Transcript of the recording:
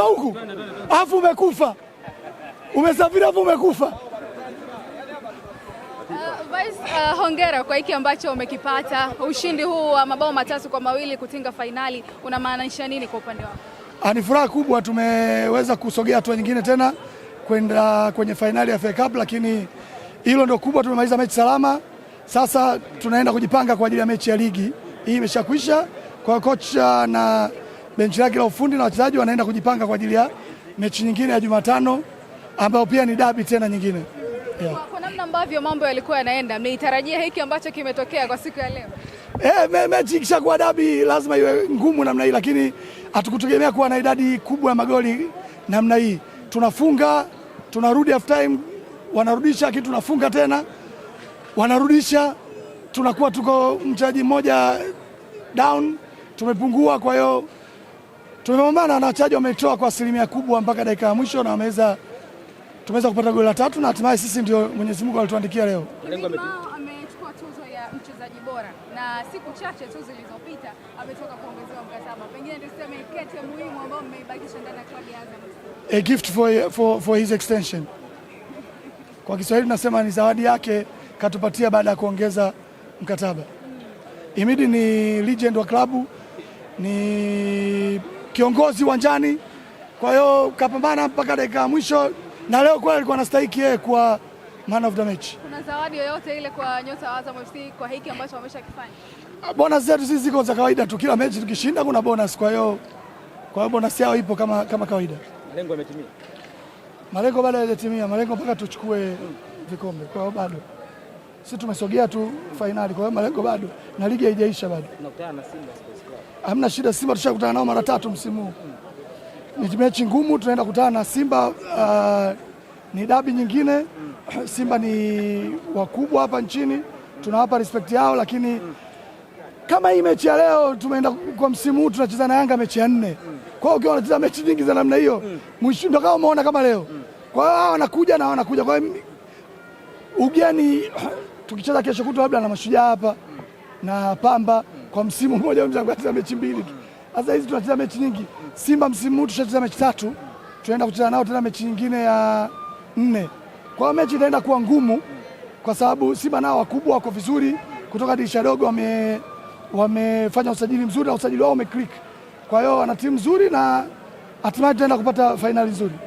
huku afu umekufa, umesafiri afu umekufa. Hongera kwa hiki ambacho umekipata. Ushindi huu wa mabao 3-2 kutinga fainali unamaanisha nini kwa upande wako? Ni furaha kubwa, tumeweza kusogea hatua nyingine tena kwenda kwenye fainali ya FA Cup, lakini hilo ndio kubwa. Tumemaliza mechi salama, sasa tunaenda kujipanga kwa ajili ya mechi ya ligi. Hii imeshakwisha, kwa kocha na benchi lake la ufundi na wachezaji wanaenda kujipanga kwa ajili ya mechi nyingine ya Jumatano ambayo pia ni dabi tena nyingine. Kwa namna ambavyo mambo yalikuwa yanaenda, mlitarajia hiki ambacho kimetokea kwa siku ya leo? Mechi ikishakuwa dabi lazima iwe ngumu namna hii, lakini hatukutegemea kuwa na idadi kubwa ya magoli namna hii. Tunafunga, tunarudi half time, wanarudisha kitu, tunafunga tena, wanarudisha, tunakuwa tuko mchezaji mmoja down, tumepungua. Kwa hiyo tumepambana na wachezaji wametoa kwa asilimia kubwa mpaka dakika ya mwisho na tumeweza kupata goli la 3 na hatimaye sisi ndio Mwenyezi Mungu alituandikia leo. Amechukua tuzo ya mchezaji bora na siku chache tu zilizopita ametoka kuongezewa mkataba. Pengine ndio sema kete muhimu ambayo mmeibakisha ndani ya klabu ya Azam. A gift for his extension. Kwa Kiswahili tunasema ni zawadi yake katupatia baada ya kuongeza mkataba. Imidi ni legend wa klabu, ni kiongozi uwanjani, kwa hiyo kapambana mpaka dakika ya mwisho na leo kwa alikuwa anastahili yeye kwa man of the match. Kuna zawadi yoyote ile kwa nyota wa Azam FC kwa hiki ambacho wameshakifanya? Bonus zetu sisi ziko za kawaida tu, kila mechi tukishinda kuna bonus, kwa hiyo bonus yao ipo kama kawaida. Malengo yametimia? Malengo bado hayajatimia, malengo mpaka tuchukue vikombe. Kwa hiyo bado sisi tumesogea tu fainali, kwa hiyo malengo bado na ligi haijaisha bado. Tunakutana na Simba Sports Club. Hamna shida, Simba tushakutana nao mara 3 msimu huu. Ni mechi ngumu, tunaenda kutana na Simba, ni dabi nyingine. Simba ni wakubwa hapa nchini, tunawapa respect yao, lakini kama hii mechi ya leo tumeenda kwa msimu huu tunacheza na Yanga mechi ya 4. Kwa hiyo ukiwa unacheza mechi nyingi za namna hiyo, mwisho kama umeona kama leo. Kwa hiyo hao wanakuja. Kwa hiyo ugeni tukicheza kesho kutwa labda na Mashujaa hapa na Pamba, kwa msimu mmoja mzangu mechi 2 tu. Sasa hizi tunacheza mechi nyingi. Simba msimu huu tushacheza mechi 3, tunaenda kucheza nao tena mechi nyingine ya 4. Kwa hiyo mechi itaenda kuwa ngumu kwa sababu Simba nao wakubwa wako vizuri, kutoka dirisha dogo wamefanya usajili mzuri na usajili wao umeclick. Kwa hiyo wana timu nzuri na hatimaye tutaenda kupata fainali nzuri.